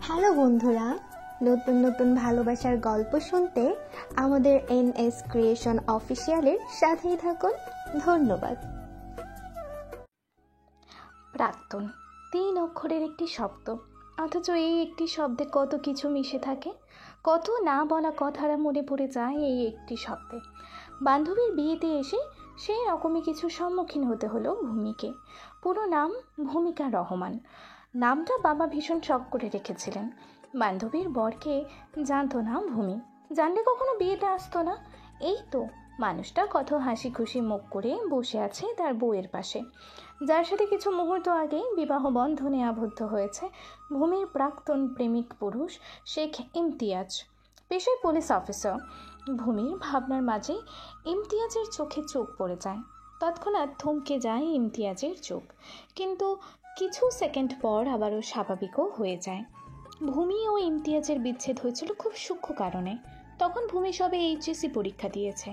Hello বন্ধুরা, নতুন নতুন ভালোবাসার গল্প শুনতে আমাদের NS ক্রিয়েশন অফিসিয়ালের সাথেই থাকুন। ধন্যবাদ। প্রাক্তন 3 অক্ষরের একটি শব্দ, অথচ এই একটি শব্দে কত কিছু মিশে থাকে, কত না বলা কথারা মনে পড়ে যায় এই একটি শব্দে। বান্ধবীর বিয়েতে এসে সেই রকমই কিছু সম্মুখীন হতে হলো ভূমিকে। পুরো নাম ভূমিকা রহমান। নামটা বাবা ভীষণ শখ করে রেখেছিলেন। বান্ধবীর বরকে জানতো না ভূমি, জানলে কখনো বিয়েতে আসতো না। এই তো মানুষটা কত হাসি খুশি মুখ করে বসে আছে তার বউয়ের পাশে, যার সাথে কিছু মুহূর্ত আগেই বিবাহ বন্ধনে আবদ্ধ হয়েছে ভূমির প্রাক্তন প্রেমিক পুরুষ শেখ ইমতিয়াজ, পেশায় পুলিশ অফিসার। ভূমির ভাবনার মাঝে ইমতিয়াজের চোখে চোখ পড়ে যায়। তৎক্ষণাৎ থমকে যায় ইমতিয়াজের চোখ, কিন্তু কিছু সেকেন্ড পর আবারও স্বাভাবিকও হয়ে যায়। ভূমি ও ইমতিয়াজের বিচ্ছেদ হয়েছিল খুব সূক্ষ্ম কারণে। তখন ভূমি সবে HSC পরীক্ষা দিয়েছে,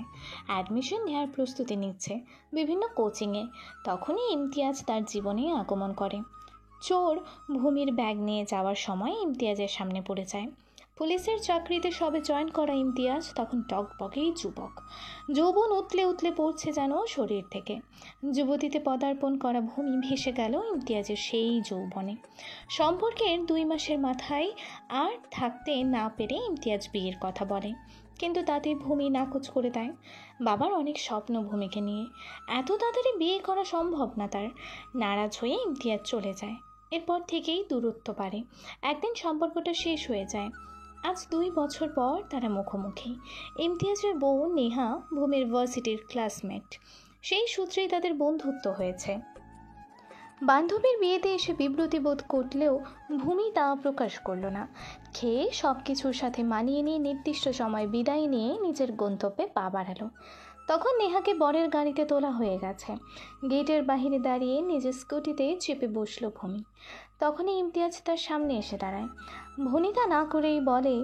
অ্যাডমিশন নেওয়ার প্রস্তুতি নিচ্ছে বিভিন্ন কোচিংয়ে। তখনই ইমতিয়াজ তার জীবনে আগমন করে। চোর ভূমির ব্যাগ নিয়ে যাওয়ার সময় ইমতিয়াজের সামনে পড়ে যায়। পুলিশের চাকরিতে সবে জয়েন করা ইমতিয়াজ তখন টকবকেই যুবক। যৌবন উতলে উতলে পড়ছে যেন শরীর থেকে। যুবতীতে পদার্পণ করা ভূমি ভেসে গেল ইমতিয়াজের সেই যৌবনে। সম্পর্কের 2 মাসের মাথায় আর থাকতে না পেরে ইমতিয়াজ বিয়ের কথা বলে, কিন্তু তাতে ভূমি নাকচ করে দেয়। বাবার অনেক স্বপ্ন ভূমিকে নিয়ে, এত তাড়াতাড়ি বিয়ে করা সম্ভব না তার। নারাজ হয়ে ইমতিয়াজ চলে যায়। এরপর থেকেই দূরত্ব বাড়ে। একদিন সম্পর্কটা শেষ হয়ে যায়। আজ 2 বছর পর তারা মুখোমুখি। ইমতিয়াজের বউ নেহা ভূমির ভার্সিটির ক্লাসমেট, সেই সূত্রেই তাদের বন্ধুত্ব হয়েছে। বান্ধবীর বিয়েতে এসে বিব্রতি বোধ করলেও ভূমি তা প্রকাশ করল না। খেয়ে সব কিছুর সাথে মানিয়ে নিয়ে নির্দিষ্ট সময় বিদায় নিয়ে নিজের গন্তব্যে পা বাড়ালো। তখন নেহাকে বরের গাড়িতে তোলা হয়ে গেছে। গেটের বাহিরে দাঁড়িয়ে নিজের স্কুটিতে চেপে বসলো ভূমি। তখনই ইমতিয়াজ তার সামনে এসে দাঁড়ায়। ভনিতা না করেই বলে,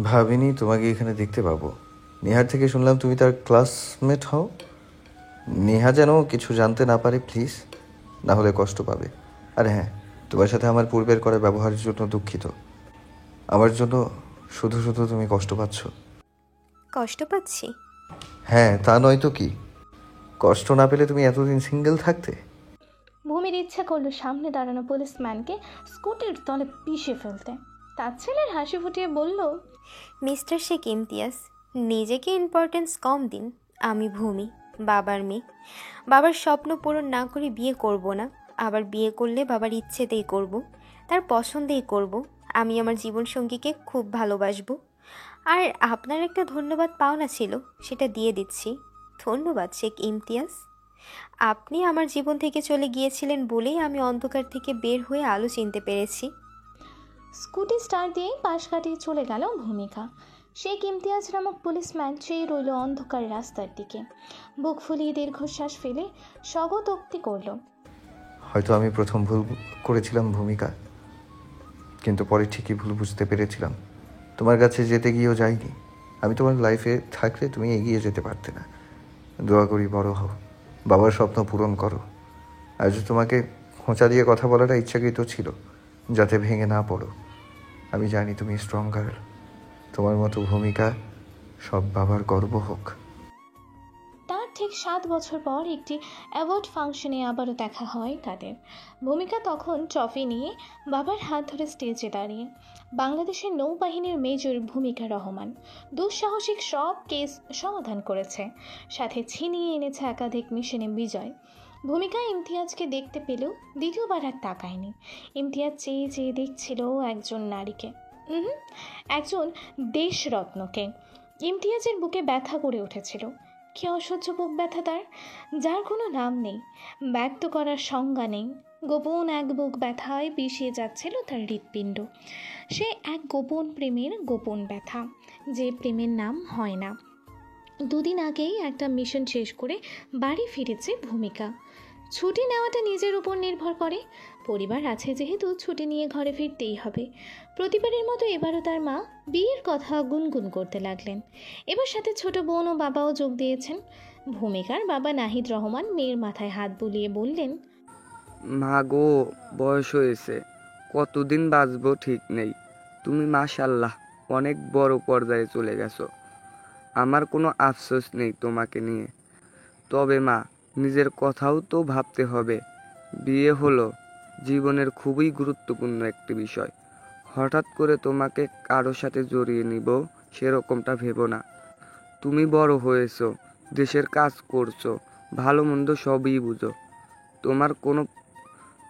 ভাবিনি তোমাকে এখানে দেখতে পাবো। নেহার থেকে শুনলাম তুমি তার ক্লাসমেট হও। নেহা যেন কিছু জানতে না পারে প্লিজ, না হলে কষ্ট পাবে। আর হ্যাঁ, তোমার সাথে আমার পূর্বের করা ব্যবহারের জন্য দুঃখিত। আমার জন্য শুধু শুধু তুমি কষ্ট পাচ্ছ। কষ্ট পাচ্ছি? হ্যাঁ, তা নয় তো কি। কষ্ট না পেলে তুমি এতদিন সিঙ্গেল থাকতে? ভূমির ইচ্ছা করলো সামনে দাঁড়ানো পুলিশম্যানকে স্কুটির তলে পিষে ফেলতে। তার ছেলের হাসি ফুটিয়ে বলল, মিস্টার শেখ ইমতিয়াজ, নিজেকে ইম্পর্টেন্স কম দিন। আমি ভূমি, বাবার মেয়ে। বাবার স্বপ্ন পূরণ না করে বিয়ে করব না। আবার বিয়ে করলে বাবার ইচ্ছেতেই করব, তার পছন্দেই করব। আমি আমার জীবনসঙ্গীকে খুব ভালোবাসবো। আর আপনার একটা ধন্যবাদ পাওনা ছিল, সেটা দিয়ে দিচ্ছি। ধন্যবাদ শেখ ইমতিয়াজ। আপনি আমার জীবন থেকে চলে গিয়েছিলেন বলেই আমি অন্ধকার থেকে বের হয়ে আলো চিনতে পেরেছি। স্কুটি স্টার্ট দিয়ে পাশ কাটিয়ে চলে গেল ভূমিকা। শেখ ইমতিয়াজ নামক পুলিশম্যান চেয়ে রইল অন্ধকার রাস্তার দিকে। বুক ফুলিয়ে দীর্ঘশ্বাস ফেলে স্বগতোক্তি করল, হয়তো আমি প্রথম ভুল করেছিলাম ভূমিকা, কিন্তু পরে ঠিকই ভুল বুঝতে পেরেছিলাম। তোমার কাছে যেতে গিয়েও যাইনি। আমি তোমার লাইফে থাকলে তুমি এগিয়ে যেতে পারতে না। দোয়া করি বড় হও, বাবার স্বপ্ন পূরণ করো। আজ তোমাকে খোঁচা দিয়ে কথা বলাটা ইচ্ছাকৃত ছিল, যাতে ভেঙে না পড়ো। আমি জানি তুমি স্ট্রং গার্ল। তোমার মতো ভূমিকা সব বাবার গর্ব হোক। তার ঠিক 7 বছর পর একটি অ্যাওয়ার্ড ফাংশনে আবারও দেখা হয় তাদের। ভূমিকা তখন ট্রফি নিয়ে বাবার হাত ধরে স্টেজে দাঁড়িয়ে। বাংলাদেশের নৌবাহিনীর মেজর ভূমিকা রহমান দুঃসাহসিক সব কেস সমাধান করেছে, সাথে ছিনিয়ে এনেছে একাধিক মিশনে বিজয়। ভূমিকা ইমতিয়াজকে দেখতে পেলেও দ্বিতীয়বার আর তাকায়নি। ইমতিয়াজ চেয়ে চেয়ে দেখছিল একজন নারীকে, একজন দেশরত্নকে। ইমতিয়াজের বুকে ব্যথা করে উঠেছিল। কি অসহ্য বুক ব্যথা তার, যার কোনো নাম নেই, ব্যক্ত করার সংজ্ঞা নেই। গোপন এক বুক ব্যথায় পিষিয়ে যাচ্ছিল তার হৃৎপিণ্ড। সে এক গোপন প্রেমের গোপন ব্যথা, যে প্রেমের নাম হয় না। 2 দিন আগেই একটা মিশন শেষ করে বাড়ি ফিরেছে ভূমিকা। ছুটি নেওয়াটা নিজের উপর নির্ভর করে। পরিবার আছে যেহেতু ছুটি নিয়ে ঘরে ফিরতেই হবে। প্রতিবারের মতো এবারও তার মা বিয়ের কথা গুনগুন করতে লাগলেন। এবার সাথে ছোট বোন ও বাবাও যোগ দিয়েছেন। ভূমিকার বাবা নাহিদ রহমান মেয়ের মাথায় হাত বুলিয়ে বললেন, মা গো, বয়স হয়েছে, কতদিন বাঁচবো ঠিক নেই। তুমি মাশাল্লাহ অনেক বড় পর্যায়ে চলে গেছো। আমার কোনো আফসোস নেই তোমাকে নিয়ে। তবে মা, নিজের কথাও তো ভাবতে হবে। বিয়ে হলো জীবনের খুবই গুরুত্বপূর্ণ একটি বিষয়। হঠাৎ করে তোমাকে কারো সাথে জড়িয়ে নিব সেরকমটা ভেবো না। তুমি বড় হয়েছো, দেশের কাজ করছো, ভালো মন্দ সবই বুঝো। তোমার কোনো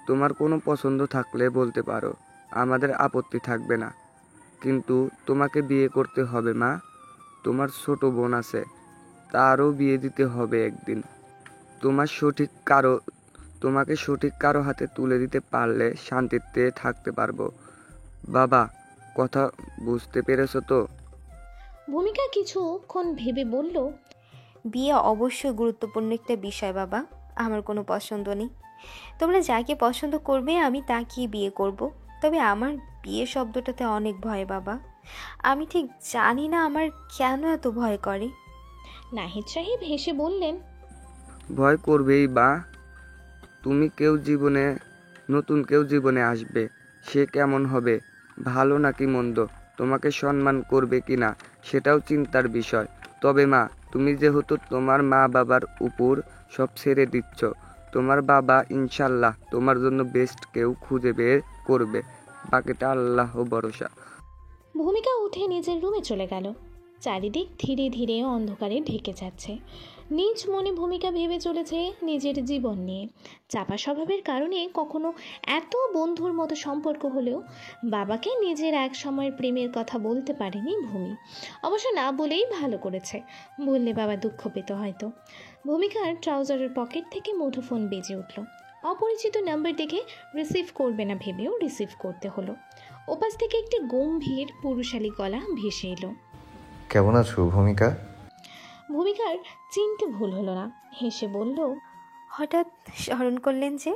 তোমার কোনো পছন্দ থাকলে বলতে পারো, আমাদের আপত্তি থাকবে না। কিন্তু তোমাকে বিয়ে করতে হবে মা। তোমার ছোট বোন আছে, তারও বিয়ে দিতে হবে একদিন। তোমার সঠিক কারো তোমাকে সঠিক কারো হাতে তুলে দিতে পারলে শান্তিতে থাকতে পারবো। বাবা, কথা বুঝতে পেরেছো তো? ভূমিকা কিছুক্ষণ ভেবে বলল, বিয়ে অবশ্যই গুরুত্বপূর্ণ একটা বিষয় বাবা। আমার কোনো পছন্দ নেই। তোমরা যাকে পছন্দ করবে আমি তাকেই বিয়ে করব। তবে আমার বিয়ে শব্দটাতে অনেক ভয় বাবা। আমি ঠিক জানি না আমার কেন এত ভয় করে। নাহিদ সাহেব হেসে বললেন, ভয় করবেই বা। নতুন কেউ জীবনে আসবে। সে কেমন হবে, ভালো নাকি মন্দ, তোমাকে সম্মান করবে কিনা সেটাও চিন্তার বিষয়। তবে মা, তুমি যেহেতু তোমার মা বাবার উপর সব ছেড়ে দিচ্ছ, তোমার বাবা ইনশাল্লাহ তোমার জন্য বেস্ট কেউ খুঁজে বের করবে। বাকিটা আল্লাহ ভরসা। ভূমিকা উঠে নিজের রুমে চলে গেল। চারিদিক ধীরে ধীরে অন্ধকারে ঢেকে যাচ্ছে। নিজ মনে ভূমিকা ভেবে চলেছে নিজের জীবন নিয়ে। চাপা স্বভাবের কারণে কখনো এত বন্ধুর মতো সম্পর্ক হলেও বাবাকে নিজের এক সময়ের প্রেমের কথা বলতে পারেনি ভূমি। অবশ্য না বলেই ভালো করেছে, বললে বাবা দুঃখ পেত হয়তো। ভূমিকার ট্রাউজারের পকেট থেকে মুঠোফোন বেজে উঠল। অপরিচিত নাম্বার দেখে রিসিভ করবে না ভেবেও রিসিভ করতে হলো। ওপাশ থেকে একটি গম্ভীর পুরুষালী গলা ভেসে এলো। কেমন আছো ভূমিকা? ভূমিকার চিনতে ভুল হলো না, হেসে বলল, হঠাৎ স্মরণ করলেন যে?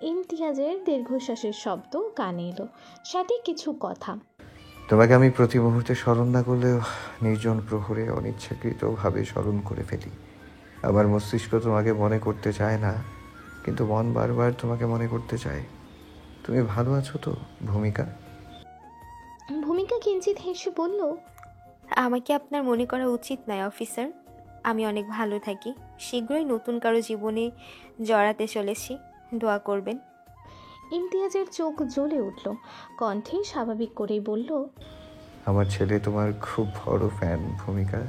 ইমতিয়াজের দীর্ঘশ্বাসের শব্দ কানে এলো, সাথে কিছু কথা। তোমাকে আমি প্রতি মুহূর্তে স্মরণ না করলেও নির্জন প্রহরে অনিচ্ছাকৃতভাবে স্মরণ করে ফেলি। আমার মস্তিষ্ক তোমাকে মনে করতে চায় না, কিন্তু মন বারবার তোমাকে মনে করতে চায়। তুমি ভালো আছো তো ভূমিকা? ভূমিকা কিঞ্চিত হেসে বলল, আমাকে আপনার মনে করা উচিত নয় অফিসার। আমি অনেক ভালো থাকি। শীঘ্রই নতুন কারো জীবনে জড়াতে চলেছি, দোয়া করবেন। ইমতিয়াজের চোখ জ্বলে উঠল, কণ্ঠে স্বাভাবিক করেই বলল, আমার ছেলে তোমার খুব বড় ফ্যান ভূমিকা।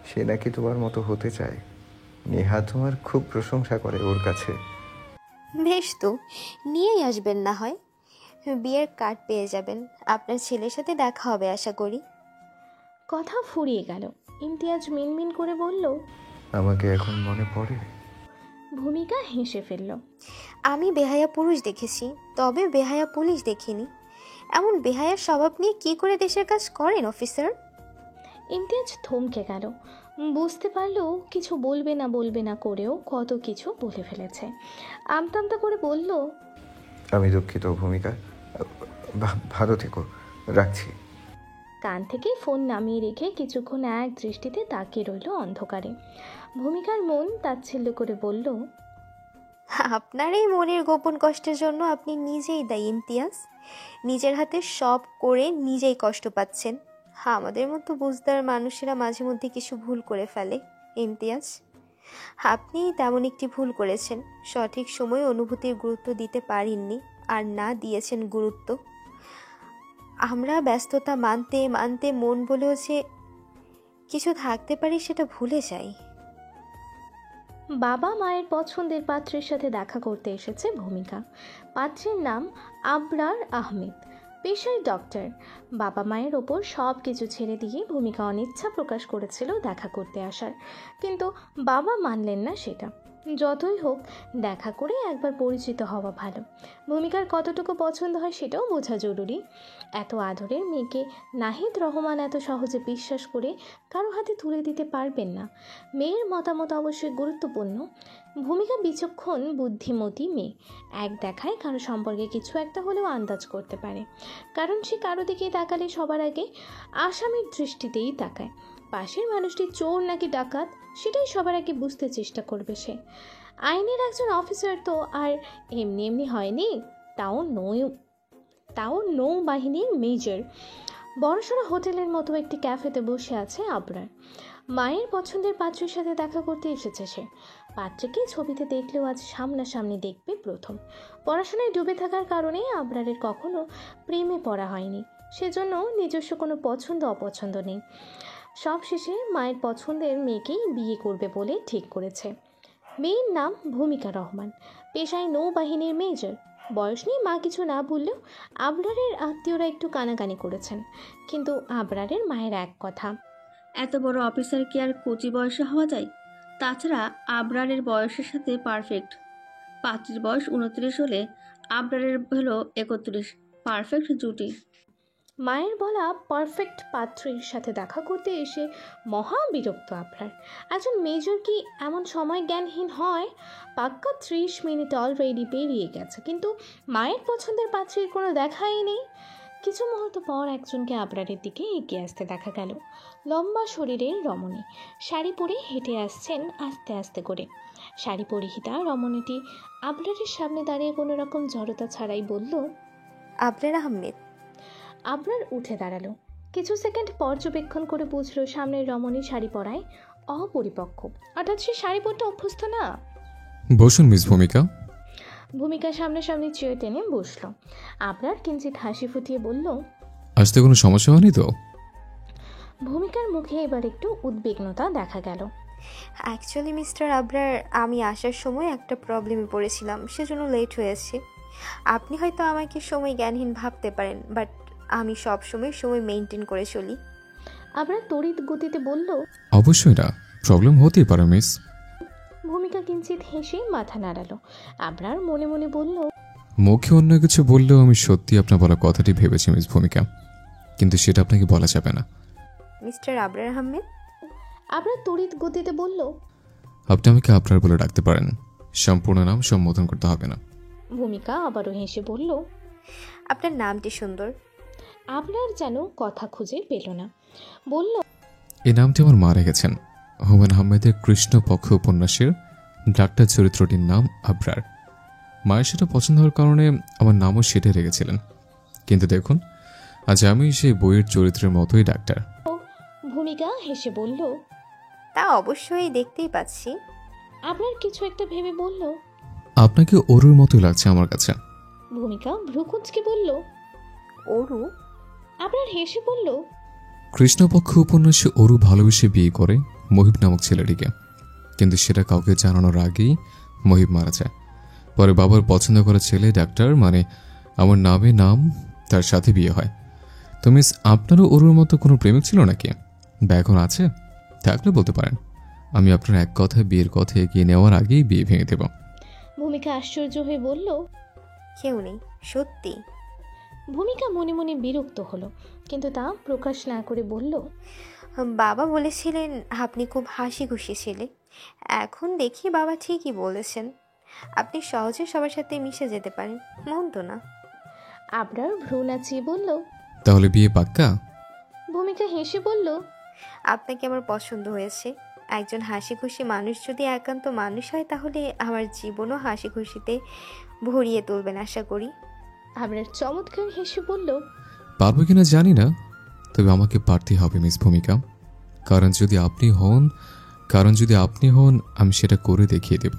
সে নাকি তোমার মতো হতে চায়। নেহা তোমার খুব প্রশংসা করে ওর কাছে। বেশ তো, নিয়েই আসবেন না হয়। বিয়ের কার্ড পেয়ে যাবেন। আপনার ছেলের সাথে দেখা হবে আশা করি। কথা ফুরিয়ে গেল। ইমতিয়াজ মিনমিন করে বলল, আমাকে এখন মনে পড়ে? ভূমিকা হেসে ফেলল। আমি বেহায়া পুরুষ দেখেছি, তবে বেহায়া পুলিশ দেখিনি। এমন বেহায়ার স্বভাব নিয়ে কি করে দেশের কাজ করেন অফিসার? ইমতিয়াজ থমকে গেল। বুঝতে পারলো কিছু বলবে না করেও কত কিছু বলে ফেলেছে। আমতামতা করে বলল, আমি দুঃখিত ভূমিকা। ভালো থেকো, রাখছি। কান থেকে ফোন নামিয়ে রেখে কিছুক্ষণ এক দৃষ্টিতে তাকিয়ে রইল অন্ধকারে। ভূমিকার মন তাচ্ছিল্য করে বলল, আপনার এই মনের গোপন কষ্টের জন্য আপনি নিজেই দায়ী ইমতিয়াজ। নিজের হাতে সব করে নিজেই কষ্ট পাচ্ছেন। আমাদের মতো বুঝদার মানুষেরা মাঝে মধ্যে কিছু ভুল করে ফেলে ইমতিয়াজ। আপনি তেমন একটি ভুল করেছেন। সঠিক সময়ে অনুভূতির গুরুত্ব দিতে পারেননি, আর না দিয়েছেন গুরুত্ব। আমরা ব্যস্ততা মানতে মানতে মন বলেও যে কিছু থাকতে পারি সেটা ভুলে যাই। বাবা মায়ের পছন্দের পাত্রের সাথে দেখা করতে এসেছে ভূমিকা। পাত্রের নাম আবরার আহমেদ, পেশায় ডক্টর। বাবা মায়ের ওপর সব কিছু ছেড়ে দিয়ে ভূমিকা অনিচ্ছা প্রকাশ করেছিল দেখা করতে আসার, কিন্তু বাবা মানলেন না সেটা। যতই হোক দেখা করে একবার পরিচিত হওয়া ভালো। ভূমিকার কতটুকু পছন্দ হয় সেটাও বোঝা জরুরি। এত আদরের মেয়েকে নাহিদ রহমান এত সহজে বিশ্বাস করে কারো হাতে তুলে দিতে পারবেন না। মেয়ের মতামত অবশ্যই গুরুত্বপূর্ণ। ভূমিকা বিচক্ষণ বুদ্ধিমতী মেয়ে, এক দেখায় কারো সম্পর্কে কিছু একটা হলেও আন্দাজ করতে পারে। কারণ সে কারো দিকে তাকালে সবার আগে আসামির দৃষ্টিতেই তাকায়। পাশের মানুষটি চোর নাকি ডাকাত সেটাই সবার আগে বুঝতে চেষ্টা করবে সে। আইনের একজন অফিসার তো আর এমনি এমনি হয়নি। তাও নৌবাহিনীর মেজর। বড়সড় হোটেলের মতো একটি ক্যাফেতে বসে আছে আবরার। মায়ের পছন্দের পাত্রের সাথে দেখা করতে এসেছে সে। পাত্রকে ছবিতে দেখলেও আজ সামনাসামনি দেখবে প্রথম। পড়াশোনায় ডুবে থাকার কারণে আবরারের কখনো প্রেমে পড়া হয়নি, সেজন্য নিজস্ব কোনো পছন্দ অপছন্দ নেই। সবশেষে মায়ের পছন্দের মেয়েকেই বিয়ে করবে বলে ঠিক করেছে। মেয়ের নাম ভূমিকা রহমান, পেশায় নৌবাহিনীর মেজর। বয়স নিয়ে মা কিছু না বললেও আবরারের আত্মীয়রা একটু কানাকানি করেছেন, কিন্তু আবরারের মায়ের এক কথা, এত বড় অফিসার কি আর কচি বয়সে হওয়া যায়? তাছাড়া আবরারের বয়সের সাথে পারফেক্ট। পাত্রীর বয়স 29 হলে আবরারের হলো 31, পারফেক্ট জুটি। মায়ের বলা পারফেক্ট পাত্রীর সাথে দেখা করতে এসে মহা বিরক্ত আবরার। একজন মেজর কি এমন সময় জ্ঞানহীন হয়? পাক্কা 30 মিনিট অলরেডি পেরিয়ে গেছে, কিন্তু মায়ের পছন্দের পাত্রীর কোনো দেখাই নেই। কিছু মুহূর্ত পর একজনকে আবরারের দিকে এগিয়ে আসতে দেখা গেল। লম্বা শরীরের রমণী, শাড়ি পরে হেঁটে আসছেন আস্তে আস্তে করে। শাড়ি পরিহিতা রমণীটি আবরারের সামনে দাঁড়িয়ে কোনো রকম জড়তা ছাড়াই বলল, আবরার আহমেদ। আবরার উঠে দাঁড়ালো। কিছু সেকেন্ড পর্যবেক্ষণ করে বুঝলো সামনের রমণী শাড়ি পরায় অপরিপক্ক, অর্থাৎ সে শাড়ি পরতে অভ্যস্ত না। বসুন মিস ভূমিকা। ভূমিকা সামনাসামনি চেয়ার টেনে বসলো। আবরার কিঞ্চিত হাসি ফুটিয়ে বলল, আসতে কোনো সমস্যা হয়নি তো? ভূমিকার মুখে এবার একটু উদ্বিগ্নতা দেখা গেল। অ্যাকচুয়ালি মিস্টার আবরার, আমি আসার সময় একটা প্রবলেমে পড়েছিলাম, সেজন্য লেট হয়েছে। আপনি হয়তো আমাকে সময় জ্ঞানহীন ভাবতে পারেন, বাট আমি সব সময় মেনটেন করে চলি। আবরার তড়িৎ গতিতে বলল, অবশ্যই না, প্রবলেম হতেই পারে মিস। ভূমিকা কিঞ্চিত হেসে মাথা নাড়ালো। আবরার মনে মনে বলল, মুখে অন্য কিছু বললেও আমি সত্যি আপনার বলা কথাটি ভেবেছি মিস ভূমিকা, কিন্তু সেটা আপনাকে বলা যাবে না। মিস্টার আবরার আহমেদ। আবরার তড়িৎ গতিতে বলল, আপনি আমাকে আপনার বলে ডাকতে পারেন, সম্পূর্ণ নাম সম্বোধন করতে হবে না। ভূমিকা আবারও হেসে বলল, আপনার নামটি সুন্দর। আবরার যেন কথা খুঁজে পেল না, বলল, এই নামটি আমার মা রেখেছেন। হুমায়ুন আহমেদের কৃষ্ণপক্ষ উপন্যাসের ডাক্তার চরিত্রটির নাম আবরার। মায়ের সেটা পছন্দ হওয়ার কারণে আমার নামও সেটাই রেখেছিলেন। কিন্তু দেখুন, আজ আমি সেই বইয়ের চরিত্রের মতোই ডাক্তার। ভূমিকা হেসে বলল, তা অবশ্যই দেখতেই পাচ্ছি। আবরার কিছু একটা ভেবে বলল, আপনাকে অরুর মতোই লাগছে আমার কাছে। ভূমিকা ভ্রুকুচকে বলল, অরু? আবরার হেসে বলল, কৃষ্ণপক্ষ উপন্যাসে অরু ভালোবেসে বিয়ে করে মহিব নামক ছেলেটিকে, কিন্তু সেটা কাউকে জানানোর আগেই মহিব মারা যায়। পরে বাবার পছন্দ করা ছেলে ডাক্তার, মানে আমার নামে নাম, তার সাথে বিয়ে হয়। তো মিস, আপনারও অরুর মতো কোনো প্রেমিক ছিল নাকি, বা এখন আছে? থাকলে বলতে পারেন, আমি আপনার এক কথায় বিয়ের কথা এগিয়ে নেওয়ার আগেই বিয়ে ভেঙে দেব। ভূমিকা আশ্চর্য হয়ে বলল, কেউ নেই, সত্যি? ভূমিকা মনে মনে বিরক্ত হলো, কিন্তু তা প্রকাশ না করে বলল, বাবা বলেছিলেন আপনি খুব হাসি খুশি ছেলে। এখন দেখি বাবা ঠিকই বলেছেন, আপনি সহজে সবার সাথে মিশে যেতে পারেন, মন্দ না। আবরার ভ্রু নাচিয়ে বলল, তাহলে বিয়ে পাক্কা? ভূমিকা হেসে বলল, আপনাকে আমার পছন্দ হয়েছে। একজন হাসি খুশি মানুষ যদি একান্ত মানুষ হয়, তাহলে আমার জীবনও হাসি খুশিতে ভরিয়ে তুলবেন আশা করি। আবরার চমৎকার হেসে বলল, পারবো কিনা জানি না, তবে আমাকে পারতেই হবে মিস ভূমিকা। কারণ যদি আপনি হন আমি সেটা করে দেখিয়ে দেব।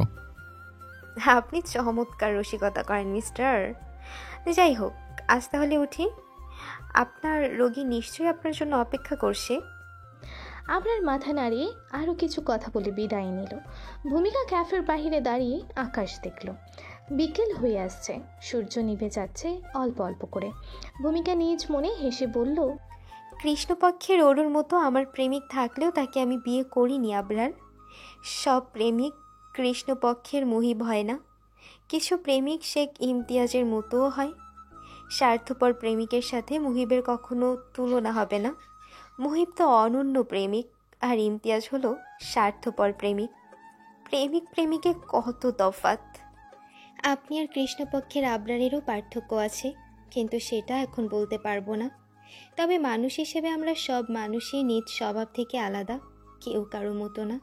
আপনি চমৎকার রসিকতা করেন মিস্টার। যাই হোক, আজ তাহলে উঠি। আপনার রোগী নিশ্চয়ই আপনার জন্য অপেক্ষা করছে। আবরার মাথা নাড়িয়ে আরও কিছু কথা বলে বিদায় নিল। ভূমিকা ক্যাফের বাহিরে দাঁড়িয়ে আকাশ দেখল। বিকেল হয়ে আসছে, সূর্য নিভে যাচ্ছে অল্প অল্প করে। ভূমিকা নিজ মনে হেসে বলল, কৃষ্ণপক্ষের অরুর মতো আমার প্রেমিক থাকলেও তাকে আমি বিয়ে করিনি আবরার। সব প্রেমিক কৃষ্ণপক্ষের মহিব হয় না, কিছু প্রেমিক শেখ ইমতিয়াজের মতোও হয়। স্বার্থপর প্রেমিকের সাথে মুহিবের কখনো তুলনা হবে না। মুহিব তো অনন্য প্রেমিক, আর ইমতিয়াজ হলো স্বার্থপর প্রেমিক। প্রেমিক প্রেমিকে কত তফাৎ। আপনি আর কৃষ্ণপক্ষের আবরারেরও পার্থক্য আছে, কিন্তু সেটা এখন বলতে পারবো না। তবে মানুষ হিসেবে আমরা সব মানুষই নিজ স্বভাব থেকে আলাদা, কেউ কারো মতো না,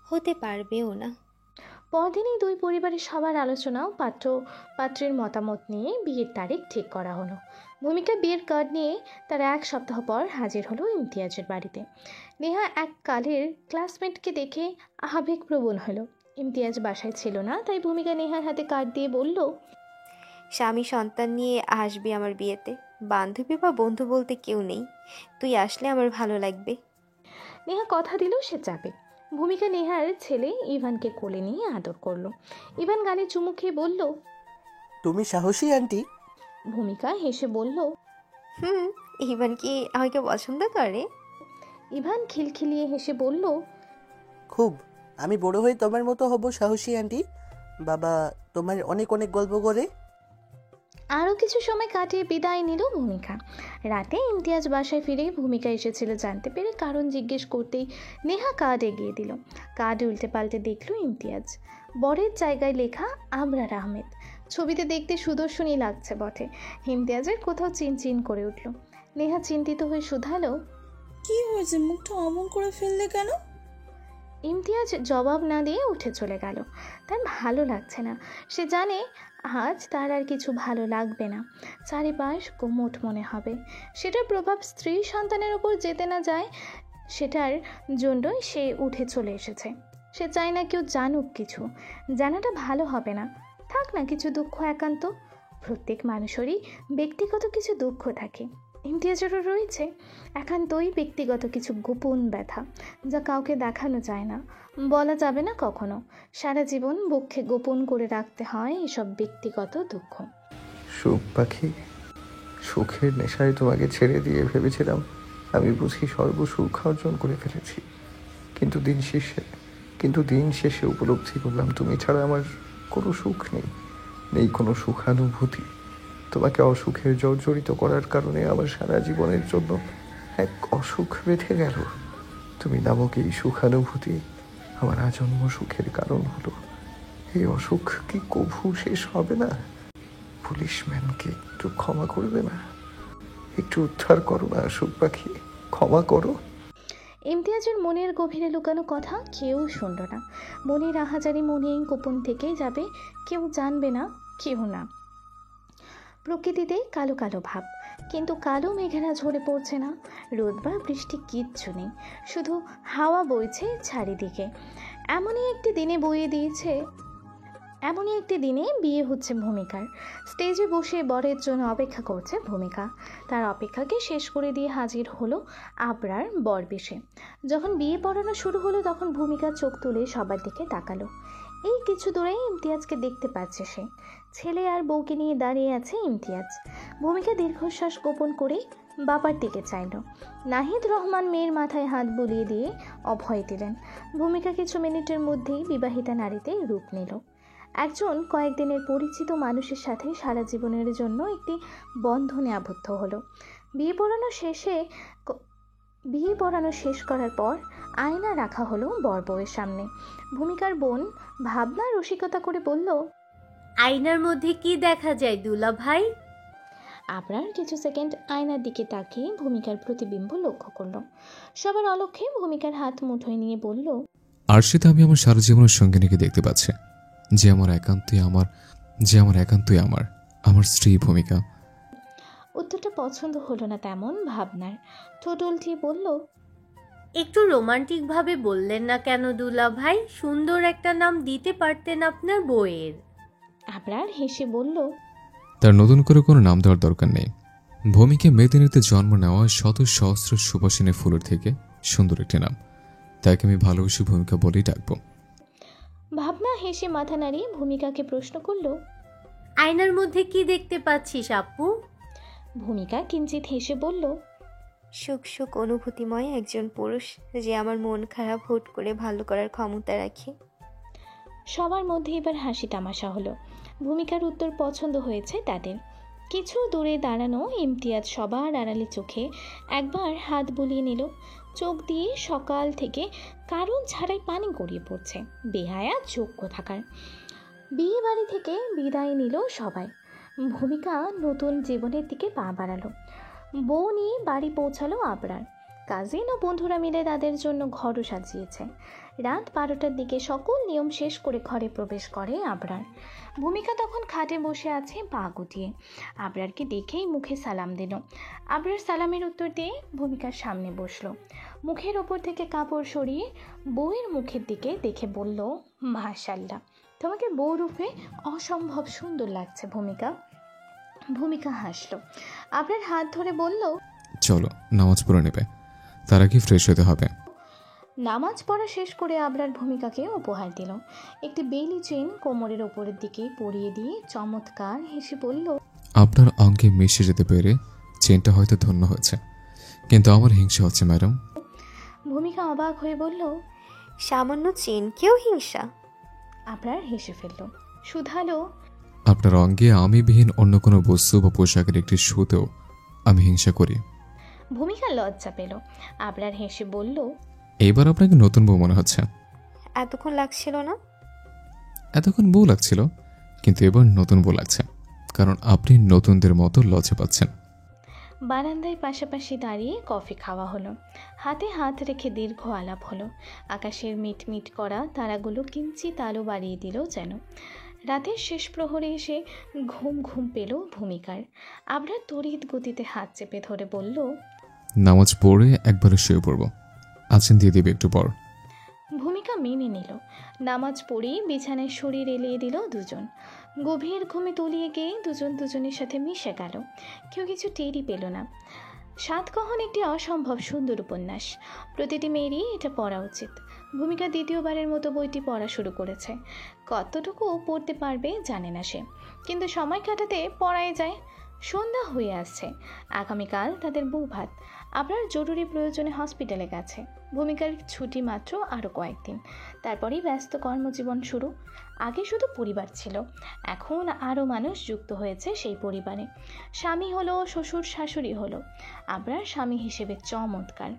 হতে পারবেও না। পরদিনই দুই পরিবারের সবার আলোচনা ও পাত্রের মতামত নিয়ে বিয়ের তারিখ ঠিক করা হলো। ভূমিকা বিয়ের কার্ড নিয়ে তারা 1 সপ্তাহ পর হাজির হলো ইমতিয়াজের বাড়িতে। নেহা এক কালের ক্লাসমেটকে দেখে আবেগপ্রবণ হলো। ইমতিয়াজ বাসায় ছিল না, তাই ভূমিকা নেহার হাতে কার্ড দিয়ে বলল, স্বামী সন্তান নিয়ে আসবি আমার বিয়েতে। বান্ধবী বা বন্ধু বলতে কেউ নেই, তুই আসলে আমার ভালো লাগবে। নেহা কথা দিল সে যাবে। ভূমিকা নেহার ছেলে ইভানকে কোলে নিয়ে আদর করলো। ইভান গালে চুমু খেয়ে বলল, তুমি সাহসী আন্টি। ভূমিকা হেসে বলল, ইভান কি আমাকে পছন্দ করে? ইভান খিলখিলিয়ে হেসে বলল, খুব। আমি বড় হয়ে তোমার মতো হব সাহসী আন্টি। বাবা তোমার অনেক অনেক গল্প করে। আরও কিছু সময় কাটিয়ে বিদায় নিল ভূমিকা। রাতে ইমতিয়াজ বাসায় ফিরে ভূমিকা এসেছিল জানতে পেরে কারণ জিজ্ঞেস করতেই নেহা কার্ড এগিয়ে দিল। কার্ড উল্টে পাল্টে দেখল ইমতিয়াজ। বরের জায়গায় লেখা আবরার আহমেদ। ছবিতে দেখতে সুদর্শনই লাগছে বটে। ইমতিয়াজের কোথাও চিনচিন করে উঠল। নেহা চিন্তিত হয়ে শুধালো, কি হয়েছে, মুখটা অমন করে ফেললে কেন? ইমতিয়াজ জবাব না দিয়ে উঠে চলে গেল। তার ভালো লাগছে না। সে জানে আজ তার আর কিছু ভালো লাগবে না। চারিপাশ কোমট মনে হবে। সেটার প্রভাব স্ত্রী সন্তানের উপর যেতে না যায়, সেটার জন্যই সে উঠে চলে এসেছে। সে চায় না কেউ জানুক কিছু। জানাটা ভালো হবে না। থাক না কিছু দুঃখ একান্ত। প্রত্যেক মানুষেরই ব্যক্তিগত কিছু দুঃখ থাকে। ইমতিয়াজেরও রয়েছে একান্তই ব্যক্তিগত কিছু গোপন ব্যথা, যা কাউকে দেখানো যায় না, বলা যাবে না কখনো। সারা জীবন বক্ষে গোপন করে রাখতে হয় এসব ব্যক্তিগত দুঃখ। সুখ পাখি, সুখের নেশায় তোমাকে ছেড়ে দিয়ে ভেবেছিলাম আমি বুঝি সর্বসুখ অর্জন করে ফেলেছি। কিন্তু দিন শেষে উপলব্ধি করলাম তুমি ছাড়া আমার কোনো সুখ নেই কোনো সুখানুভূতি। তোমাকে অসুখের জর্জরিত করার কারণে আমার সারা জীবনের জন্য এক অসুখ বেঁধে গেল। তুমি নামক এই সুখানুভূতি আমার আজন্ম সুখের কারণ হলো। এই অসুখ কি কভু শেষ হবে না? পুলিশম্যানকে একটু ক্ষমা করবে না? একটু উদ্ধার করো না সুখ পাখি, ক্ষমা করো। ইমতিয়াজের মনের গভীরে লুকানো কথা কেউ শুনল না। মনের আহাজারি মনেই গোপন থেকে যাবে, কেউ জানবে না, কেউ না। প্রকৃতিতে কালো কালো ভাব, কিন্তু কালো মেঘেরা ঝরে পড়ছে না। রোদ বা বৃষ্টি কিচ্ছু নেই, শুধু হাওয়া বইছে চারিদিকে। এমনই একটি দিনে বিয়ে হচ্ছে ভূমিকার। স্টেজে বসে বরের জন্য অপেক্ষা করছে ভূমিকা। তার অপেক্ষাকে শেষ করে দিয়ে হাজির হলো আবরার বরবেশে। যখন বিয়ে পড়ানো শুরু হলো তখন ভূমিকা চোখ তুলে সবার দিকে তাকালো। এই কিছু দূরেই ইমতিয়াজকে দেখতে পাচ্ছে সে। ছেলে আর বউকে নিয়ে দাঁড়িয়ে আছে ইমতিয়াজ। ভূমিকা দীর্ঘশ্বাস গোপন করে বাবার দিকে চাইল। নাহিদ রহমান মেয়ের মাথায় হাত বুলিয়ে দিয়ে অভয় দিলেন। ভূমিকা কিছু মিনিটের মধ্যেই বিবাহিতা নারীতে রূপ নিল। একজন কয়েকদিনের পরিচিত মানুষের সাথে সারা জীবনের জন্য একটি বন্ধনে আবদ্ধ হলো। বিয়ে পড়ানো শেষ করার পর আয়না রাখা হলো বর বউয়ের সামনে। ভূমিকার বোন ভাবনা রসিকতা করে বলল, আয়নার মধ্যে কি দেখা যায় দুলা ভাই? আবরার কিছু সেকেন্ড আয়নার দিকে তাকিয়ে ভূমিকার প্রতিবিম্ব লক্ষ্য করল। সবার অলক্ষ্যে ভূমিকার হাত মুঠোয় নিয়ে বলল, আরশিতে আমি আমার সারা জীবনের সঙ্গিনীকে দেখতে পাচ্ছি, যে আমার একান্তই আমার স্ত্রী ভূমিকা। উত্তরটা পছন্দ হলো না তেমন ভাবনার। ঠোঁট উল্টিয়ে বলল, একটু রোমান্টিক ভাবে বললেন না কেন দুলা ভাই? সুন্দর একটা নাম দিতে পারতেন আপনার বইয়ের। আবরার হেসে বলল, তার নতুন করে কোনো নাম দেওয়ার দরকার নেই। ভূমিকে মেদিনীতে জন্ম নেওয়া শত সহস্র সুবাসিনী ফুলের থেকে সুন্দর একটি নাম, তাকে আমি ভালোবাসি ভূমিকা বলেই ডাকবো। ভাবনা হেসে মাথা নাড়িয়ে ভূমিকাকে প্রশ্ন করল, আয়নার মধ্যে কি দেখতে পাচ্ছিস আপু? ভূমিকা কিঞ্চিত হেসে বলল, সুখ অনুভূতিময় একজন পুরুষ, যে আমার মন খারাপ হুট করে ভালো করার ক্ষমতা রাখে। সবার মধ্যে এবার হাসি তামাশা হলো। ভূমিকার উত্তর পছন্দ হয়েছে তাদের। কিছু দূরে দাঁড়ানো ইমতিয়াজ সবার আড়ালে চোখে একবার হাত বুলিয়ে নিল। চোখ দিয়ে সকাল থেকে কারণ ছাড়াই পানি গড়িয়ে পড়ছে। বেহায়া যোগ্য থাকার। বিয়ে বাড়ি থেকে বিদায় নিল সবাই। ভূমিকা নতুন জীবনের দিকে পা বাড়ালো। বউ নিয়ে বাড়ি পৌঁছালো আবরার। কাজিন ও বন্ধুরা মিলে তাদের জন্য ঘরও সাজিয়েছে। রাত 12টার দিকে সকল নিয়ম শেষ করে ঘরে প্রবেশ করে আবরার। ভূমিকা তখন খাটে বসে আছে পা গুটিয়ে। আবরারকে দেখেই মুখে সালাম দিল। আবরার সালামের উত্তর দিয়ে ভূমিকার সামনে বসলো। মুখের ওপর থেকে কাপড় সরিয়ে বউয়ের মুখের দিকে দেখে বলল, মাশাআল্লাহ, তোমাকে বউ রূপে অসম্ভব সুন্দর লাগছে ভূমিকা। ভূমিকা হাসলো। আবরার হাত ধরে বলল, চলো নামাজ পড়ে নেবে, তার আগে ফ্রেশ হতে হবে। নামাজ পড়া শেষ করে আবরার ভূমিকাকে উপহার দিল। একটি বেলি চেইন কোমরের ওপরের দিকে পরিয়ে দিয়ে চমৎকার হেসে বলল, আপনার অঙ্গে মিশে যেতে পেরে চেনটা হয়তো ধন্য হয়েছে, কিন্তু আমার হিংসা হচ্ছে ম্যাডাম। ভূমিকা অবাক হয়ে বলল, সামান্য চেনকেও হিংসা? আবরার হেসে ফেলল, শুধালো, আপনার অঙ্গে আমি বিহীন অন্য কোনো বস্তু বা পোশাকের একটি সুতেও আমি হিংসা করি। ভূমিকা লজ্জা পেল। আবরার হেসে বলল, এইবার আপনাকে নতুন বউ মনে হচ্ছে। এতক্ষণ লাগছিল না? এতক্ষণ বউ লাগছিল, কিন্তু এবার নতুন বউ লাগছে, কারণ আপনি নতুনদের মতো লজ্জা পাচ্ছেন। বারান্দায় পাশাপাশি দাঁড়িয়ে কফি খাওয়া হলো। হাতে হাত রেখে দীর্ঘ আলাপ হলো। আকাশের মিটমিট করা তারাগুলো কিঞ্চিত আলো বাড়িয়ে দিল যেন। রাতের শেষ প্রহরে এসে ঘুম ঘুম পেল ভূমিকার। আবরার তড়িৎ গতিতে হাত চেপে ধরে বলল, নামাজ পড়ে একবারে শুয়ে পড়ব, আছেন দিয়ে দিবে একটু পর। ভূমিকা মেনে নিল। নামাজ পড়েই বিছানায় শরীর এলিয়ে দিল দুজন। গভীর ঘুমে তলিয়ে গিয়ে দুজন দুজনের সাথে মিশে গেল। কেউ কিছু টেরই পেল না। সাতকহন একটি অসম্ভব সুন্দর উপন্যাস। প্রতিটি মেয়েরই এটা পড়া উচিত। ভূমিকা দ্বিতীয়বারের মতো বইটি পড়া শুরু করেছে। কতটুকু পড়তে পারবে জানে না সে, কিন্তু সময় কাটাতে পড়াই যায়। সন্ধ্যা হয়ে আসছে। আগামীকাল তাদের বউ ভাত। আবরার জরুরি প্রয়োজনে হসপিটালে গেছে। ভূমিকার ছুটি মাত্র আরও কয়েকদিন, তারপরেই ব্যস্ত কর্মজীবন শুরু। আগে শুধু পরিবার ছিল, এখন আরও মানুষ যুক্ত হয়েছে সেই পরিবারে। স্বামী হলো, শ্বশুর শাশুড়ি হলো। আবরার স্বামী হিসেবে চমৎকার।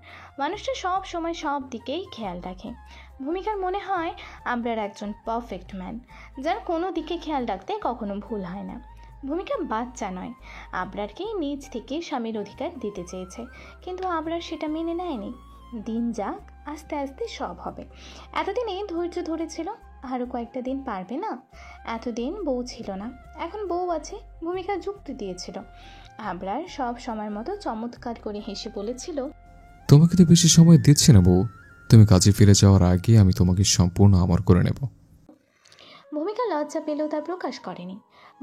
মানুষটা সব সময় সব দিকেই খেয়াল রাখে। ভূমিকার মনে হয় আবরার একজন পারফেক্ট ম্যান, যার কোনো দিকে খেয়াল রাখতে কখনো ভুল হয় না। ভূমিকা বাচ্চা নয়, আবরারকেই নিজ থেকে স্বামীর অধিকার দিতে চেয়েছে, কিন্তু আবরার সেটা মেনে নেয়নি। দিন যাক, আস্তে আস্তে সব হবে। এতদিনে ধৈর্য ধরেছিল, আরও কয়েকটা দিন পারবে না? এতদিন বউ ছিল না, এখন বউ আছে। ভূমিকা যুক্তি দিয়েছিল। আবরার সব সময়ের মতো চমৎকার করে হেসে বলেছিল, তোমাকে তো বেশি সময় দিচ্ছি না বউ, তুমি কাজে ফিরে যাওয়ার আগে আমি তোমাকে সম্পূর্ণ আমার করে নেব। ভূমিকা লজ্জা পেলেও তা প্রকাশ করেনি।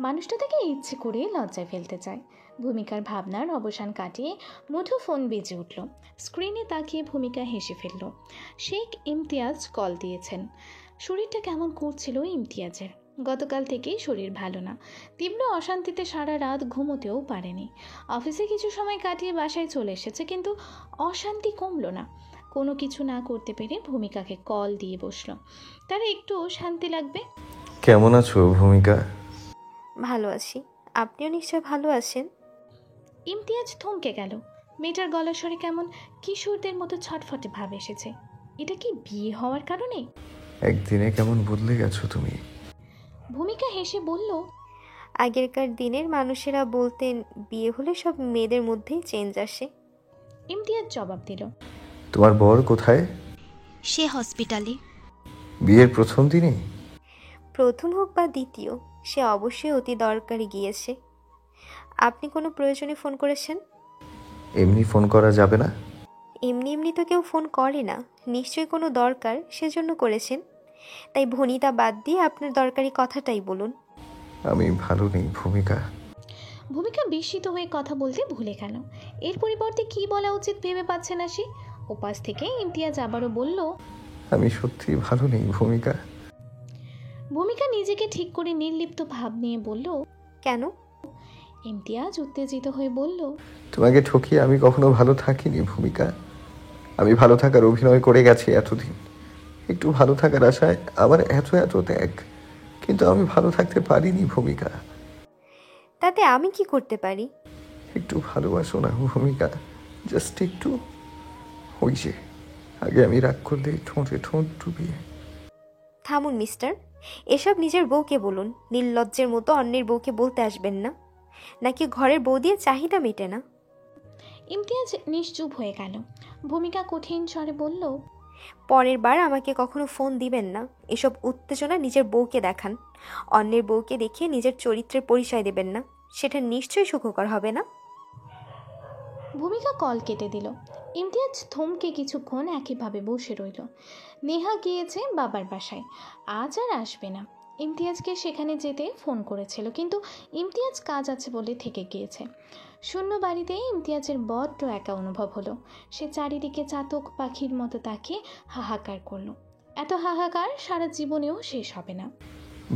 মানুষটা তাকে ইচ্ছে করে লজ্জায় ফেলতে চায়। ভূমিকার ভাবনার অবসান কাটিয়ে মুঠো ফোন বেজে উঠল। স্ক্রিনে তাকিয়ে ভূমিকা হেসে ফেলল। শেখ ইমতিয়াজ কল দিয়েছেন। শরীরটা কেমন করছিল ইমতিয়াজের। গতকাল থেকেই শরীর ভালো না। তীব্র অশান্তিতে সারা রাত ঘুমোতেও পারেনি। অফিসে কিছু সময় কাটিয়ে বাসায় চলে এসেছে, কিন্তু অশান্তি কমল না। কোনো কিছু না করতে পেরে ভূমিকাকে কল দিয়ে বসলো। তার একটু শান্তি লাগবে। কেমন আছো ভূমিকা? ভালো আছি, আপনিও নিশ্চয় ভালো আছেন। ইমতিয়াজ থমকে গেল। মেয়েটার গলা স্বরে কেমন কিশোরদের মতো ছটফটে ভাব এসেছে। এটা কি বিয়ে হওয়ার কারণে? একদিনে কেমন বদলে গেছো তুমি। ভূমিকা হেসে বলল, আগেরকার দিনের মানুষেরা বলতেন বিয়ে হলে সব মেয়েদের মধ্যেই চেঞ্জ আসে। ইমতিয়াজ জবাব দিল, তোমার বর কোথায়? সে হসপিটালে। বিয়ের প্রথম দিনে? প্রথম হোক বা দ্বিতীয়, সে অবশ্যই অতি দরকারি গিয়েছে। আপনি কোনো প্রয়োজনে ফোন করেছেন? এমনি ফোন করা যাবে না? এমনি এমনি তো কেউ ফোন করে না, নিশ্চয়ই কোনো দরকার, সেজন্য করেছেন। তাই ভনিতা বাদ দিয়ে আপনার দরকারি কথাটাই বলুন। আমি ভালো নেই ভূমিকা। ভূমিকা বিস্মিত হয়ে কথা বলতে ভুলে গেল। এর পরিবর্তে কি বলা উচিত ভেবে পাচ্ছে না সে। উপাস থেকে ইমতিয়াজ আবারও বলল, আমি সত্যি ভালো নেই ভূমিকা। ভূমিকা নিজেকে ঠিক করে নির্লিপ্ত ভাব নিয়ে বলল, কেন? ইমতিয়াজ উত্তেজিত হয়ে বলল, তোমাকে ঠকিয়ে আমি কখনো ভালো থাকিনি ভূমিকা। আমি ভালো থাকার অভিনয় করে গেছি এতদিন। একটু ভালো থাকার আশায় আমার এত এত ত্যাগ, কিন্তু আমি ভালো থাকতে পারিনি ভূমিকা। তাতে আমি কি করতে পারি? একটু ভালোবাসো না ভূমিকা, জাস্ট একটু। ওই যে আগে আমি রাগ করলে ঠোঁটে ঠোঁট ডুবিয়ে। থামুন মিস্টার, এসব নিজের বউকে বলুন। নির্লজ্জের মতো অন্যের বউকে বলতে আসবেন না। নাকি ঘরের বউ দিয়ে চাহিদা মেটে না? ইমতিয়াজ নিশ্চুপ হয়ে গেল। ভূমিকা কঠিন স্বরে বলল, পরের বার আমাকে কখনো ফোন দিবেন না। এসব উত্তেজনা নিজের বউকে দেখান, অন্যের বউকে দেখিয়ে নিজের চরিত্রের পরিচয় দেবেন না। সেটা নিশ্চয়ই সুখকর হবে না। ভূমিকা কল কেটে দিল। ইমতিয়াজ থমকে কিছুক্ষণ একইভাবে বসে রইল। নেহা গিয়েছে বাবার বাসায়, আজ আর আসবে না। ইমতিয়াজকে সেখানে যেতে ফোন করেছিল, কিন্তু ইমতিয়াজ কাজ আছে বলে থেকে গিয়েছে। শূন্য বাড়িতে ইমতিয়াজের বড্ড একা অনুভব হলো। সে চারিদিকে চাতক পাখির মতো তাকিয়ে হাহাকার করলো। এত হাহাকার সারা জীবনেও শেষ হবে না।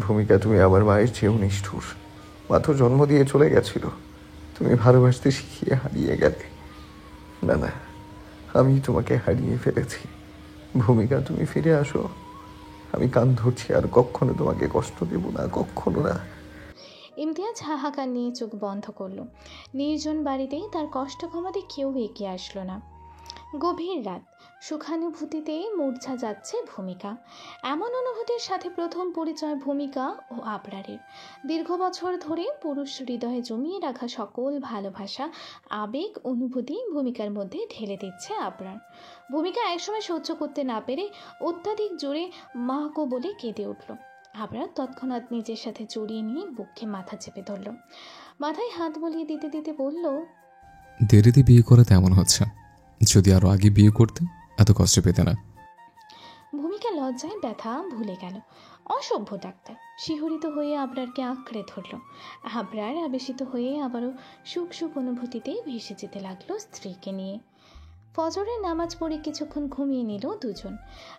ভূমিকা, তুমি আমার মায়ের চেয়েও নিষ্ঠুর। মা তো জন্ম দিয়ে চলে গেছিল, তুমি ভালোবাসতে শিখিয়ে হারিয়ে গেলে। না না, আমি তোমাকে হারিয়ে ফেলেছি। ভূমিকা, তুমি ফিরে আসো। আমি কান ধরছি, আর কখনো তোমাকে কষ্ট দেব না, কখনো না। ইমতিয়াজ হাহাকার নিয়ে চোখ বন্ধ করলো। নির্জন বাড়িতেই তার কষ্ট কমাতে কেউ এগিয়ে আসলো না। গভীর রাত, সুখানুভূতিতে মূর্ছা যাচ্ছে ভূমিকা। এমন অনুভূতির সাথে প্রথম পরিচয় ভূমিকা ও আবরারের। দীর্ঘ বছর ধরে পুরুষ হৃদয়ে জমিয়ে রাখা সকল ভালোবাসা, আবেগ, অনুভূতি ভূমিকার মধ্যে ঢেলে দিচ্ছে আবরার। ভূমিকা একসময় সহ্য করতে না পেরে অত্যাধিক জোরে মা গো বলে কেঁদে উঠল। আবরার তৎক্ষণাৎ নিজের সাথে জড়িয়ে নিয়ে বুকে মাথা চেপে ধরল। মাথায় হাত বলিয়ে দিতে দিতে বলল, দেরিতে বিয়ে করে তেমন হচ্ছে, যদি আরো আগে বিয়ে করতে এত কষ্ট পেতে না। ভূমিকা লজ্জায় ব্যথা ভুলে গেল। অসভ্য ডাক্তার শিহরিত হয়ে আবরারকে আঁকড়ে ধরল। আবরার আবেশিত হয়ে আবারও সুখ সুখ অনুভূতিতে ভেসে যেতে লাগলো স্ত্রীকে নিয়ে। ফজরের নামাজ পড়ে কিছুক্ষণ ঘুমিয়ে নিল দুজন।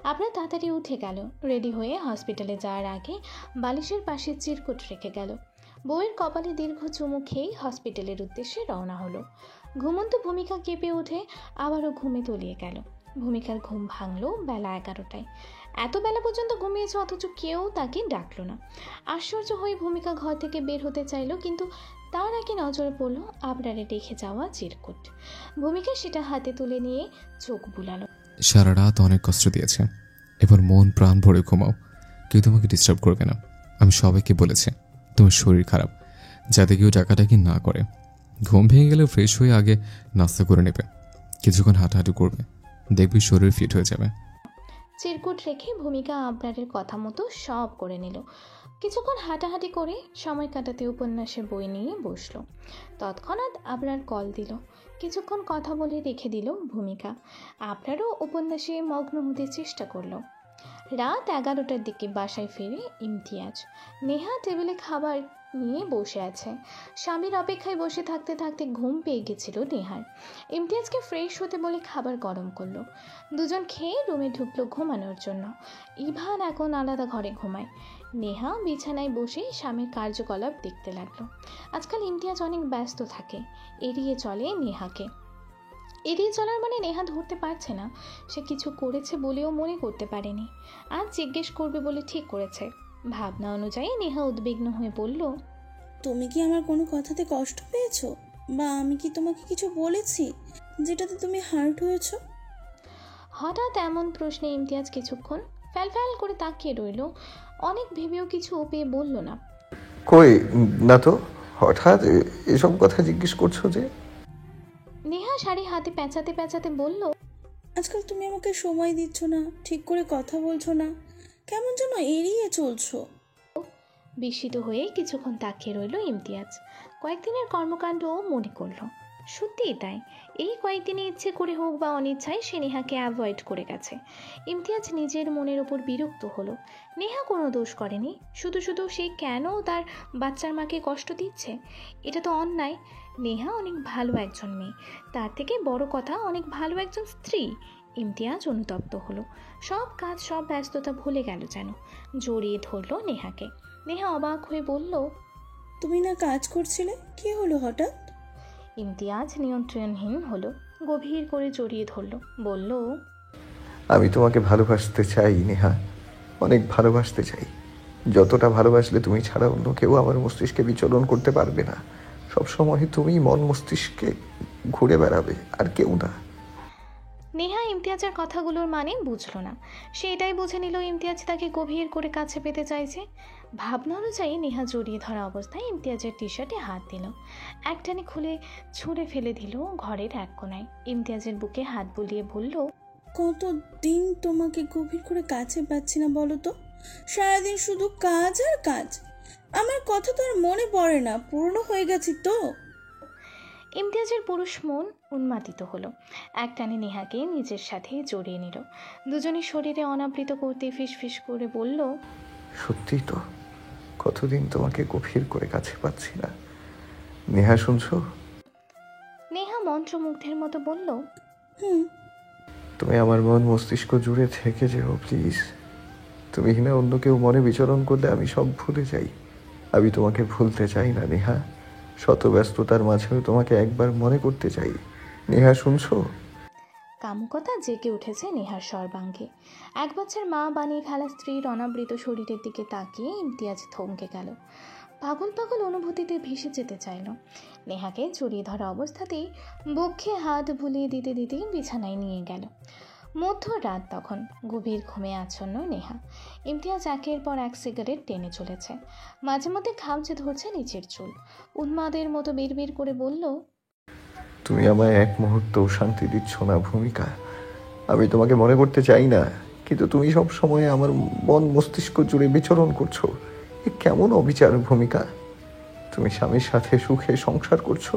আবরার তাড়াতাড়ি উঠে গেল। রেডি হয়ে হসপিটালে যাওয়ার আগে বালিশের পাশে চিরকুট রেখে গেল। বউয়ের কপালে দীর্ঘ চুমু খেয়েই হসপিটালের উদ্দেশ্যে রওনা হলো। ঘুমন্ত ভূমিকা কেঁপে উঠে আবারও ঘুমে তলিয়ে গেল। ভূমিকার ঘুম ভাঙলো বেলা 11টায়। এত বেলা পর্যন্ত ঘুমিয়েছে, অথচ কেউ তাকে ডাকলো না। আশ্চর্য হয়ে ভূমিকা ঘর থেকে বের হতে চাইল, কিন্তু তার আগে নজরে পড়ল আবরারে রেখে যাওয়া চিরকুট। ভূমিকা সেটা হাতে তুলে নিয়ে চোখ বুলালো। সারা রাত অনেক কষ্ট দিয়েছে, এবার মন প্রাণ ভরে ঘুমাও, কেউ তোমাকে ডিস্টার্ব করবে না। আমি সবাইকে বলেছি তোমার শরীর খারাপ, যাতে কেউ ডাকাডাকি না করে। ঘুম ভেঙে গেলে ফ্রেশ হয়ে আগে নাস্তা করে নেবে, কিছুক্ষণ হাঁটাহাঁটি করবে, দেখবি শরীর ফিট হয়ে যাবে। চিরকুট রেখে ভূমিকা আবরারের কথা মতো সব করে নিল। কিছুক্ষণ হাঁটাহাঁটি করে সময় কাটাতে উপন্যাসের বই নিয়ে বসলো। তৎক্ষণাৎ আবরার কল দিল। কিছুক্ষণ কথা বলে রেখে দিল ভূমিকা। আবরারও উপন্যাসে মগ্ন হতে চেষ্টা করলো। রাত 11টার দিকে বাসায় ফিরে ইমতিয়াজ। নেহা টেবিলে খাবার নিয়ে বসে আছে। স্বামীর অপেক্ষায় বসে থাকতে থাকতে ঘুম পেয়ে গেছিল নেহার। ইমতিয়াজকে ফ্রেশ হতে বলে খাবার গরম করলো। দুজন খেয়ে রুমে ঢুকলো ঘুমানোর জন্য। ইভান এখন আলাদা ঘরে ঘুমায়। নেহা বিছানায় বসে স্বামীর কার্যকলাপ দেখতে লাগলো। আজকাল ইমতিয়াজ অনেক ব্যস্ত থাকে, এড়িয়ে চলে নেহাকে। এড়িয়ে চলার মানে নেহা ধরতে পারছে না সে কিছু করেছে বলেও মনে করতে পারেনি। আজ জিজ্ঞেস করবে বলে ঠিক করেছে। ভাবনা অনুযায়ী নেহা উদ্বিগ্ন হয়ে বলল, তুমি কি আমার কোনো কথাতে কষ্ট পেয়েছো, বা আমি কি তোমাকে কিছু বলেছি যেটাতে তুমি হার্ট হয়েছো? হঠাৎ এমন প্রশ্নে ইমতিয়াজ কিছুক্ষণ ফ্যাল করে তাকিয়ে রইল। অনেক ভেবেও কিছু পেয়ে বলল না। কই না তো, হঠাৎ এসব কথা জিজ্ঞেস করছো যে? নেহা শাড়ি হাতে পেঁচাতে পেঁচাতে বলল, আজকাল তুমি আমাকে সময় দিচ্ছ না, ঠিক করে কথা বলছো না, কেমন যেন এড়িয়ে চলছো। বিস্মিত হয়ে কিছুক্ষণ তাকিয়ে রইল ইমতিয়াজ। কয়েকদিনের কর্মকাণ্ডও মনে করল। সত্যিই তাই, এই কয়েকদিনে ইচ্ছে করে হোক বা অনিচ্ছায় সে নেহাকে অ্যাভয়েড করে গেছে। ইমতিয়াজ নিজের মনের ওপর বিরক্ত হলো। নেহা কোনো দোষ করেনি, শুধু শুধু সে কেন তার বাচ্চার মাকে কষ্ট দিচ্ছে? এটা তো অন্যায়। নেহা অনেক ভালো একজন মেয়ে, তার থেকে বড় কথা অনেক ভালো একজন স্ত্রী। ইমতিয়াজ অনুতপ্ত হলো। সব কাজ সব ব্যস্ততা ভুলে গেল যেন। জড়িয়ে ধরলো নেহাকে। নেহা অবাক হয়ে বলল, তুমি না কাজ করছিলে, কি হলো হঠাৎ? ইমতিয়াজ নিয়ন্ত্রণহীন হলো। গভীর করে জড়িয়ে ধরলো, বলল, আমি তোমাকে ভালোবাসতে চাই নেহা, অনেক ভালোবাসতে চাই। যতটা ভালোবাসলে তুমি ছাড়া অন্য কেউ আমার মস্তিষ্কে বিচরণ করতে পারবে না। সবসময় তুমি মন মস্তিষ্কে ঘুরে বেড়াবে, আর কেউ না। নেহা ইমতিয়াজের কথাগুলোর মানে বুঝলো না। সে এটাই বুঝে নিল ইমতিয়াজ তাকে গভীর করে কাছে পেতে চাইছে। ভাবনা অনুযায়ী নেহা জড়িয়ে ধরা অবস্থায় ইমতিয়াজের টি শার্টে হাত দিল। একটানে খুলে ছুঁড়ে ফেলে দিল ঘরের এক কোনায়। ইমতিয়াজের বুকে হাত বুলিয়ে বলল, কতদিন তোমাকে গভীর করে কাছে পাচ্ছি না বলো তো? সারাদিন শুধু কাজ আর কাজ। আমার কথা তো আর মনে পড়ে না, পুরনো হয়ে গেছি তো। ইমতিয়াজের পুরুষ মন উন্মাদিত হলো। একটানে নেহাকে নিজের সাথে জড়িয়ে নিল। দুজনের শরীরে অনাবৃত করতে ফিসফিস করে বলল, সত্যি তো, কতদিন তোমাকে গভীর করে কাছে পাচ্ছি না। নেহা শুনছো? নেহা মন্ত্রমুগ্ধের মতো বলল, হুম। তুমি আমার মন মস্তিষ্ক জুড়ে থেকে যেও প্লিজ। তুমি না অন্য কেউ মনে বিচরণ করলে আমি সব ভুলে যাই। আমি তোমাকে ভুলতে চাই না নেহা। শত ব্যস্ততার মাঝেও তোমাকে একবার মনে করতে চাই। নেহা শুনছো? কামুকতা জেগে উঠেছে নেহার সর্বাঙ্গে। এক বছর মা বানিয়ে ফেলা স্ত্রীর অনাবৃত শরীরের দিকে তাকিয়ে ইমতিয়াজ থমকে গেল। পাগল পাগল অনুভূতিতে ভেসে যেতে চাইল। নেহাকে জড়িয়ে ধরা অবস্থাতেই বক্ষে হাত বুলিয়ে দিতে দিতেই বিছানায় নিয়ে গেল। মধ্যরাত তখন, গভীর ঘুমে আচ্ছন্ন নেহা। ইমতিয়াজ একের পর এক সিগারেট টেনে চলেছে। মাঝে মধ্যে খামচে ধরছে নিচের চুল। উন্মাদের মতো বিড়বিড় করে বলল, তুমি আমায় এক মুহূর্তও শান্তি দিচ্ছ না ভূমিকা। আমি তোমাকে মনে করতে চাই না, কিন্তু তুমি সব সময় আমার মন মস্তিষ্ক জুড়ে বিচরণ করছো। এ কেমন অবিচার ভূমিকা? তুমি স্বামীর সাথে সুখে সংসার করছো,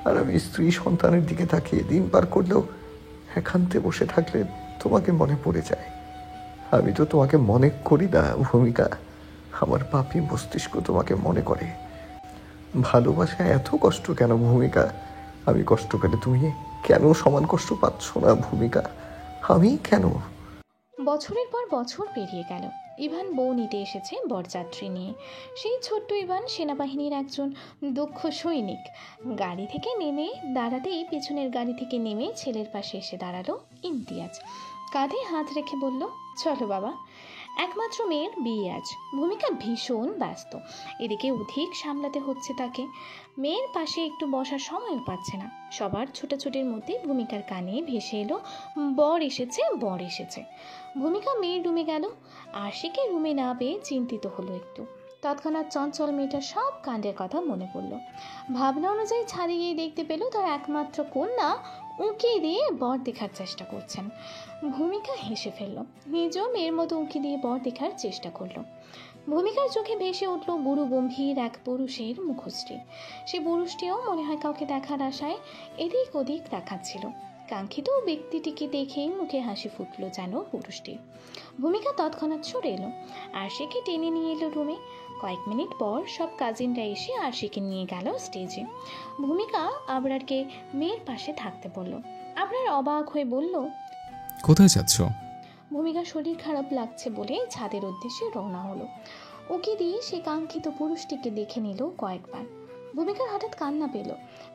আর আমি স্ত্রী সন্তানের দিকে তাকিয়ে দিন পার করলেও একান্তে বসে থাকলে তোমাকে মনে পড়ে যায়। আমি তো তোমাকে মনে করি না ভূমিকা, আমার পাপী মস্তিষ্ক তোমাকে মনে করে। ভালোবাসা এত কষ্ট কেন ভূমিকা? আমি কষ্ট পেলে তুমি কেন সমান কষ্ট পাচ্ছ না ভূমিকা? আমি কেন? বছরের পর বছর পেরিয়ে গেল। ইভান বউ নিতে এসেছে বরযাত্রী নিয়ে। সেই ছোট্ট ইভান সেনাবাহিনীর একজন দক্ষ সৈনিক। গাড়ি থেকে নেমে দাঁড়াতেই পেছনের গাড়ি থেকে নেমে ছেলের পাশে এসে দাঁড়ালো ইমতিয়াজ। কাঁধে হাত রেখে বলল, চলো বাবা। একমাত্র মেয়ের বিয়ে আজ। ভূমিকা ভীষণ ব্যস্ত, এদিকে অধিক সামলাতে হচ্ছে তাকে। মেয়ের পাশে একটু বসার সময়ও পাচ্ছে না। সবার ছোটাছুটির মধ্যে ভূমিকার কানে ভেসে এলো, বর এসেছে, বর এসেছে। ভূমিকা মেয়ের রুমে গেল। আশিকে রুমে না পেয়ে চিন্তিত হলো একটু। তৎক্ষণাৎ চঞ্চল মেয়েটার সব কাণ্ডের কথা মনে পড়ল। ভাবনা অনুযায়ী ছাদে গিয়ে দেখতে পেল তার একমাত্র কন্যা উঁকি দিয়ে বর দেখার চেষ্টা করছেন। ভূমিকা হেসে ফেলল। নিজেও মেয়ের মতো উঁকি দিয়ে বর দেখার চেষ্টা করলো। ভূমিকার চোখে ভেসে উঠল গুরু গম্ভীর এক পুরুষের মুখশ্রী। সে পুরুষটিও মনে হয় কাউকে দেখার আশায় এদিক ওদিক দেখাচ্ছিল। কাঙ্ক্ষিত ব্যক্তিটিকে দেখেই মুখে হাসি ফুটল যেন পুরুষটির। ভূমিকা তৎক্ষণাৎ সরে এলো। আরশিকে টেনে নিয়ে এলো রুমে। কয়েক মিনিট পর সব কাজিনরা এসে আরশিকে নিয়ে গেল স্টেজে। ভূমিকা আবরারকে মেয়ের পাশে থাকতে বলল। আবরার অবাক হয়ে বলল, কোথায় যাচ্ছ? ভূমিকা শরীর খারাপ লাগছে বলে ছাদের উদ্দেশ্যে রওনা হলো। উকি দিয়ে সে কাঙ্ক্ষিত পুরুষটিকে দেখে নিল কয়েকবার। ভূমিকার হঠাৎ কান্না পেল।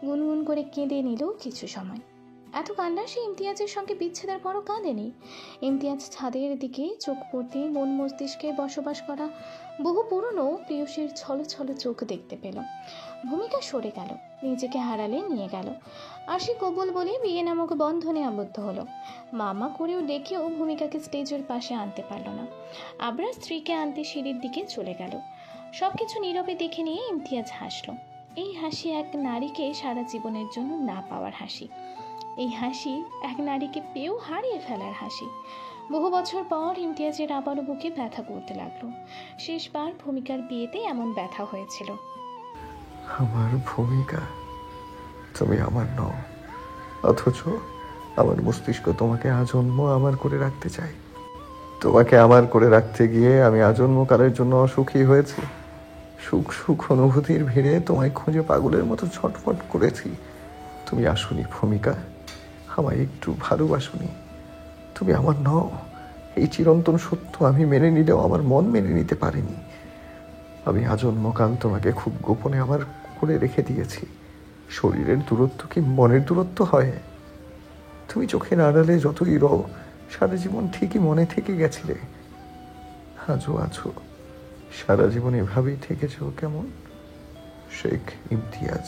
গুনগুন করে কেঁদে নিল কিছু সময়। এত কান্না সে ইমতিয়াজের সঙ্গে বিচ্ছেদের পরও কাঁদেনি। ইমতিয়াজ ছাদের দিকে চোখ পড়তে মন মস্তিষ্কে বসবাস করা বহু পুরনো প্রিয়সীর ছলো ছলো চোখ দেখতে পেল। ভূমিকা সরে গেল, নিজেকে হারালে নিয়ে গেল। আর সে কবুল বলে বিয়ে নামক বন্ধনে আবদ্ধ হলো। মামা করেও ডেকেও ভূমিকাকে স্টেজের পাশে আনতে পারল না। আবরার স্ত্রীকে আনতে সিঁড়ির দিকে চলে গেল। সবকিছু নীরবে দেখে নিয়ে ইমতিয়াজ হাসল। এই হাসি এক নারীকে সারা জীবনের জন্য না পাওয়ার হাসি। এই হাসি এক নারীকে পেয়েও হারিয়ে ফেলার হাসি। বহু বছর পর ইমতিয়াজের আবারও বুকে ব্যথা করতে লাগলো। শেষবার ভূমিকার বিয়েতে এমন ব্যথা হয়েছিল। আমার ভূমিকা, তুমি আমার নও, অথচ আমার মস্তিষ্ক তোমাকে আজন্ম আমার করে রাখতে চাই। তোমাকে আমার করে রাখতে গিয়ে আমি আজন্মকালের জন্য অসুখী হয়েছি। সুখ সুখ অনুভূতির ভিড়ে তোমায় খুঁজে পাগলের মতো ছটফট করেছি। তুমি আসুনি ভূমিকা, আমায় একটু ভালোবাসুনি। তুমি আমার নও, এই চিরন্তন সত্য আমি মেনে নিলেও আমার মন মেনে নিতে পারেনি। আমি আজন্মকাল তোমাকে খুব গোপনে আমার করে রেখে দিয়েছি। শরীরের দূরত্ব কি মনের দূরত্ব হয়? তুমি চোখের আড়ালে যতই রও, সারা জীবন ঠিকই মনে থেকে গেছিলে। আজও আছো, সারা জীবন এভাবেই থেকেছ কেমন? শেখ ইমতিয়াজ।